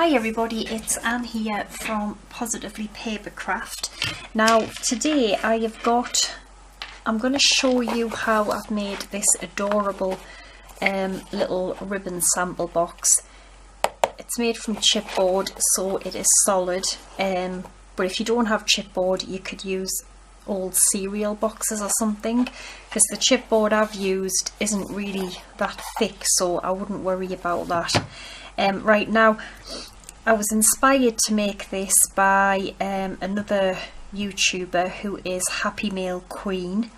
Hi everybody, it's Anne here from Positively Papercraft. Now today I'm going to show you how I've made this adorable little ribbon sample box. It's made from chipboard, so it is solid, but if you don't have chipboard you could use old cereal boxes or something, because the chipboard I've used isn't really that thick, so I wouldn't worry about that. Right now, I was inspired to make this by another YouTuber who is Happy Mail Queen.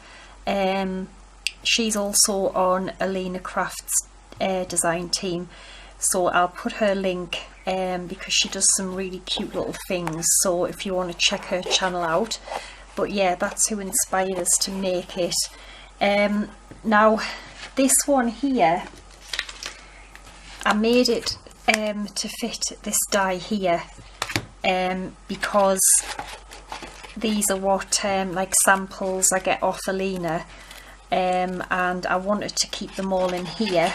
She's also on Alina Craft's design team, so I'll put her link because she does some really cute little things, so if you want to check her channel out. But yeah, that's who inspired us to make it. Now this one here, I made it to fit this die here, because these are what like samples I get off Alina, and I wanted to keep them all in here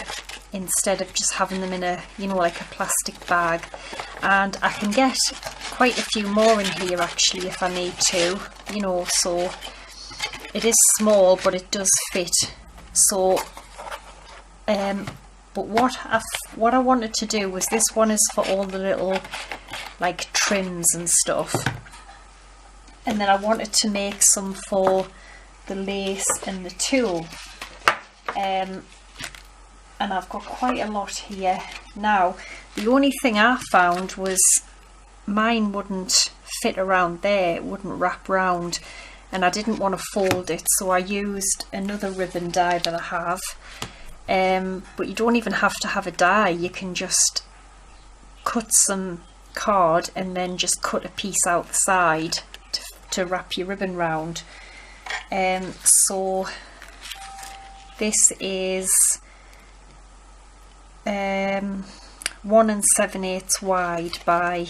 instead of just having them in a, you know, like a plastic bag. And I can get quite a few more in here actually if I need to, you know, so it is small but it does fit. So but what I wanted to do was, this one is for all the little like trims and stuff, and then I wanted to make some for the lace and the tulle, and I've got quite a lot here. Now the only thing I found was mine wouldn't fit around there, it wouldn't wrap round, and I didn't want to fold it, so I used another ribbon die that I have. But you don't even have to have a die, you can just cut some card and then just cut a piece out the side to wrap your ribbon round. So this is 1 7/8 wide by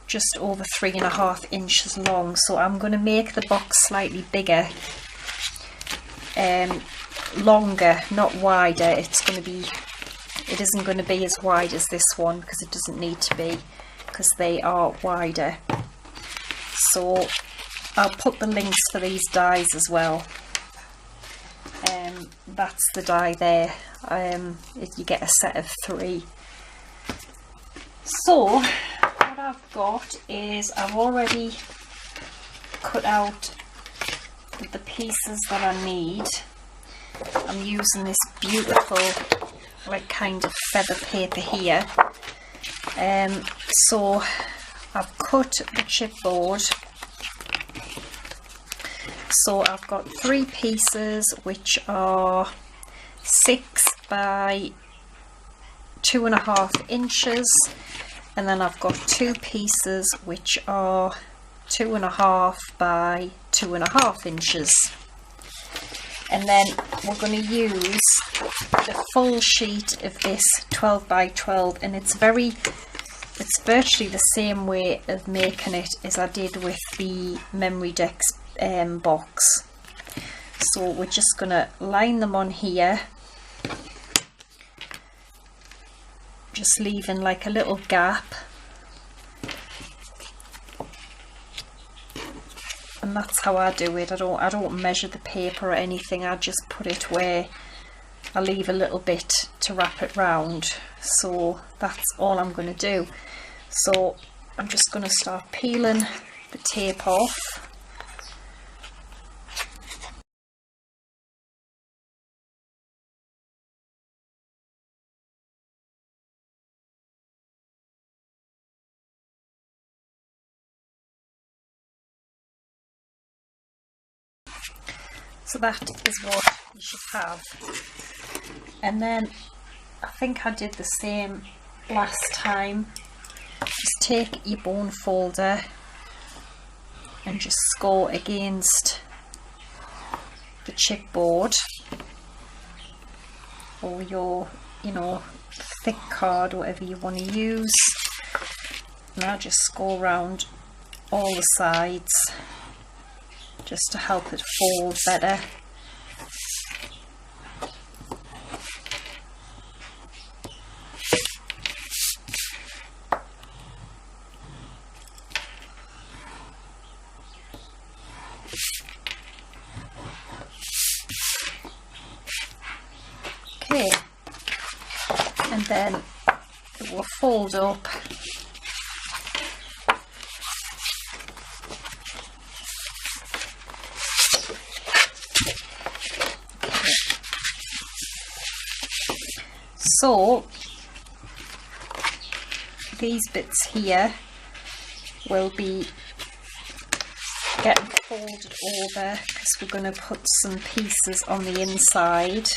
just over 3.5 inches long, so I'm going to make the box slightly bigger, longer, not wider. It isn't going to be as wide as this one because it doesn't need to be, because they are wider. So I'll put the links for these dies as well. That's the die there. You get a set of 3. So what I've got is, I've already cut out the pieces that I need. I'm using this beautiful like kind of feather paper here. So I've cut the chipboard. So I've got 3 pieces which are 6 by 2.5 inches, and then I've got 2 pieces which are 2.5 by 2.5 inches. And then we're going to use the full sheet of this 12 by 12, and it's virtually the same way of making it as I did with the Memory Decks box. So we're just going to line them on here, just leaving like a little gap, and that's how I do it. I don't measure the paper or anything, I just put it where I leave a little bit to wrap it round. So that's all I'm going to do. So I'm just going to start peeling the tape off. So that is what you should have. And then I think I did the same last time. Just take your bone folder and just score against the chipboard or your, you know, thick card, whatever you want to use. And I just score around all the sides just to help it fold better. and then it will fold up. So these bits here will be getting folded over because we're going to put some pieces on the inside.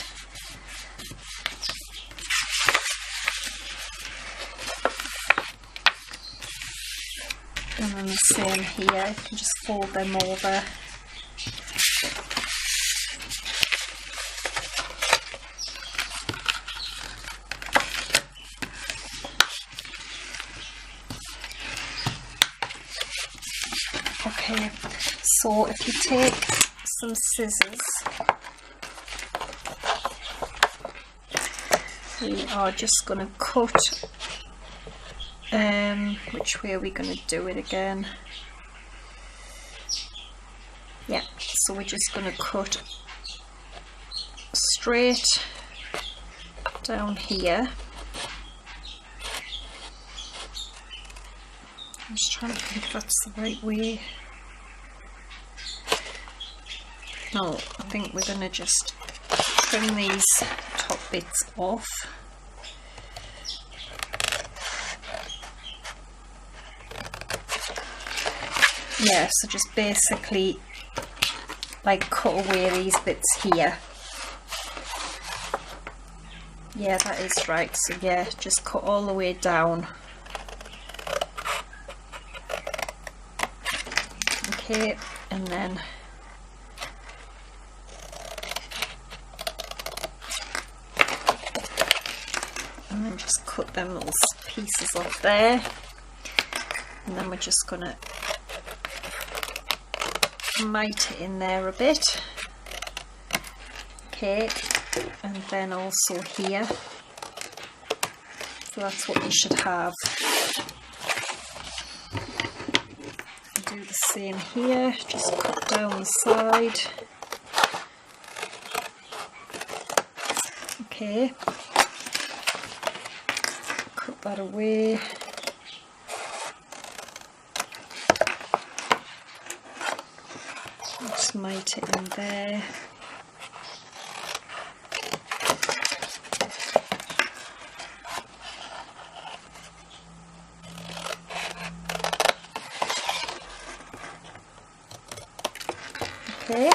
And then the same here, you can just fold them over. Okay, so if you take some scissors, we are just going to cut, which way are we going to do it again? Yeah, so we're just going to cut straight down here. I'm just trying to think if that's the right way. No, I think we're going to just trim these top bits off. Yeah, so just basically like cut away these bits here. Yeah, that is right. So yeah, just cut all the way down. Okay, and then just cut them little pieces off there, and then we're just gonna mite it in there a bit. Okay, and then also here, so that's what you should have. Do the same here, just cut down the side. Okay, cut that away. Just mite it in there. Okay.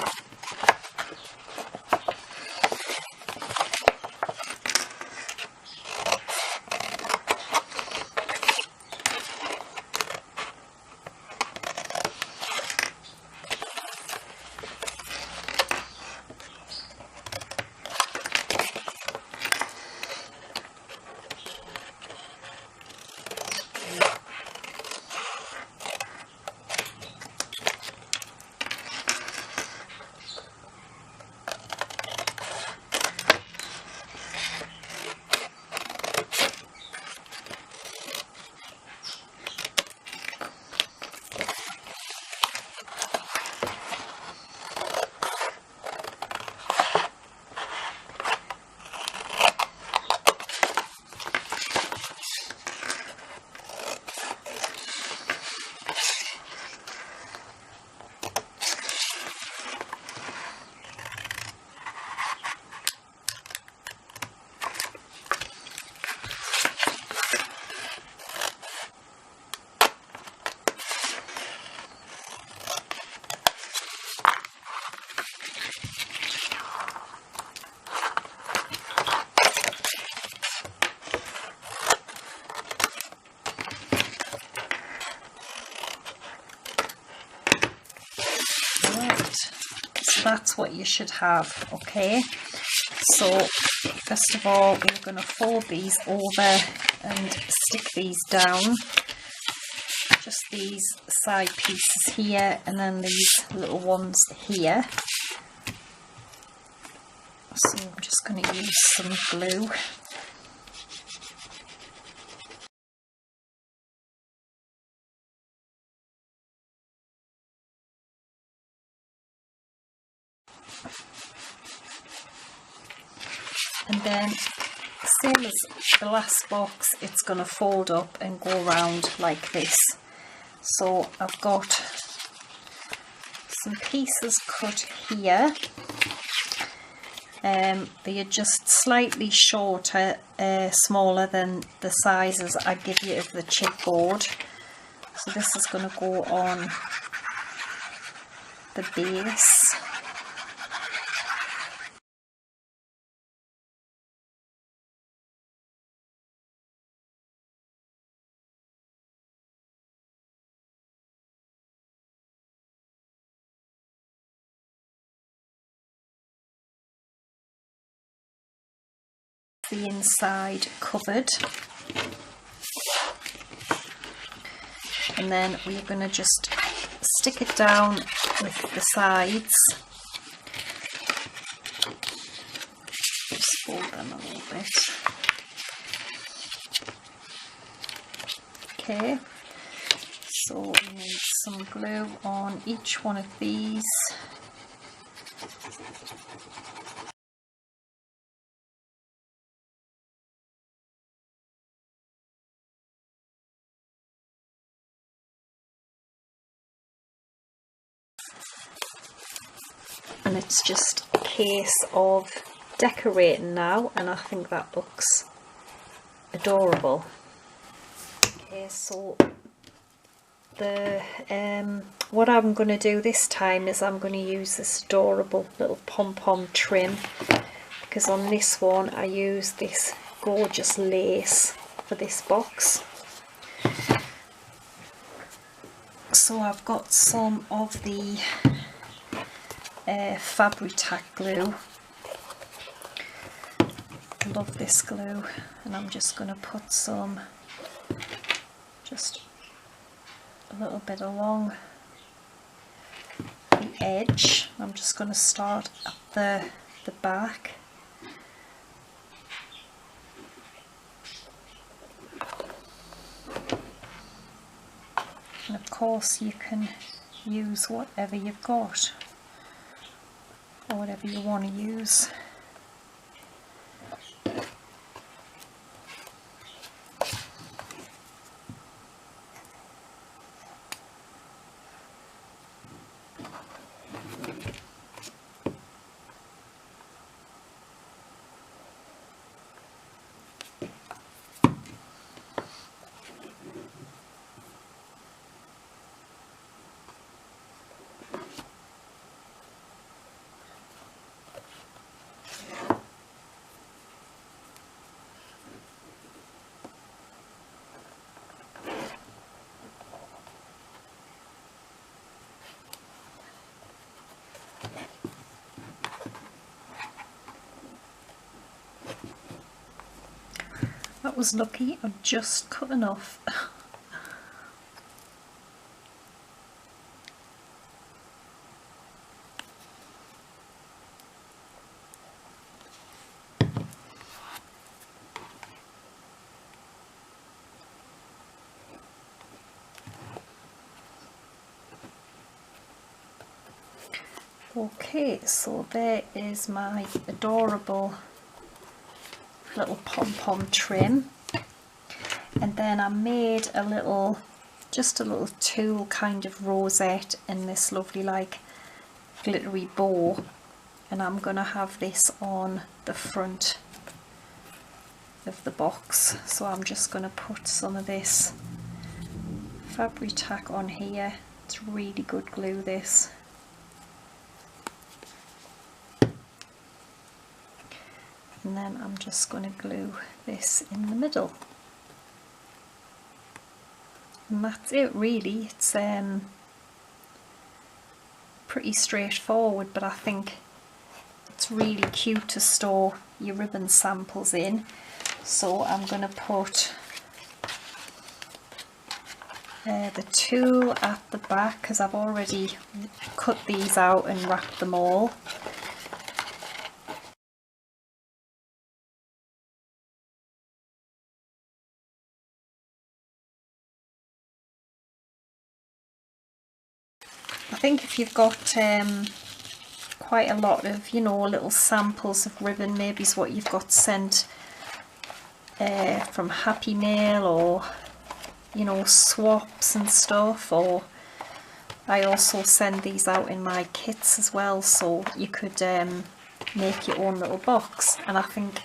That's what you should have. Okay, so first of all we're going to fold these over and stick these down, just these side pieces here and then these little ones here. So I'm just going to use some glue. And then same as the last box, it's going to fold up and go around like this. So I've got some pieces cut here. They are just slightly shorter, smaller than the sizes I give you of the chipboard. So this is going to go on the base. The inside covered, and then we're going to just stick it down with the sides. Just fold them a little bit. Okay, so we need some glue on each one of these. And it's just a case of decorating now, and I think that looks adorable. Okay, so the what I'm going to do this time is I'm going to use this adorable little pom-pom trim, because on this one I use this gorgeous lace for this box. So I've got some of the Fabri-Tac glue. I love this glue, and I'm just going to put some, just a little bit along the edge. I'm just going to start at the back. And of course you can use whatever you've got, or whatever you want to use. That was lucky, I've just cut enough. Okay, so there is my adorable little pom-pom trim, and then I made a little, just a little tulle kind of rosette in this lovely like glittery bow, and I'm gonna have this on the front of the box. So I'm just gonna put some of this Fabri-Tac on here. It's really good glue, this. And then I'm just going to glue this in the middle, and that's it really. It's pretty straightforward, but I think it's really cute to store your ribbon samples in. So I'm going to put the tulle at the back, because I've already cut these out and wrapped them all. I think if you've got quite a lot of, you know, little samples of ribbon, maybe is what you've got sent from Happy Mail, or you know, swaps and stuff. Or I also send these out in my kits as well, so you could make your own little box, and I think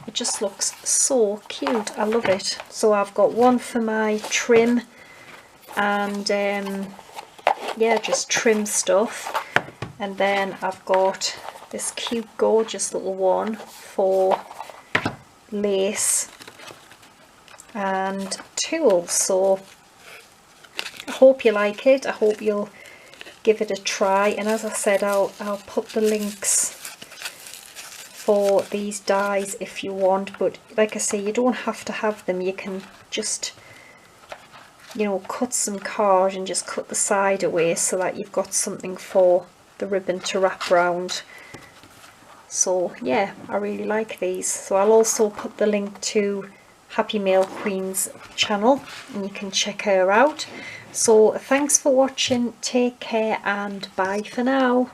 it just looks so cute. I love it. So I've got one for my trim and yeah, just trim stuff, and then I've got this cute gorgeous little one for lace and tools. So I hope you like it. I hope you'll give it a try, and as I said, I'll put the links for these dies if you want, but like I say, you don't have to have them. You can just, you know, cut some card and just cut the side away so that you've got something for the ribbon to wrap around. So yeah, I really like these. So I'll also put the link to Happy Mail Queen's channel, and you can check her out. So thanks for watching, take care, and bye for now.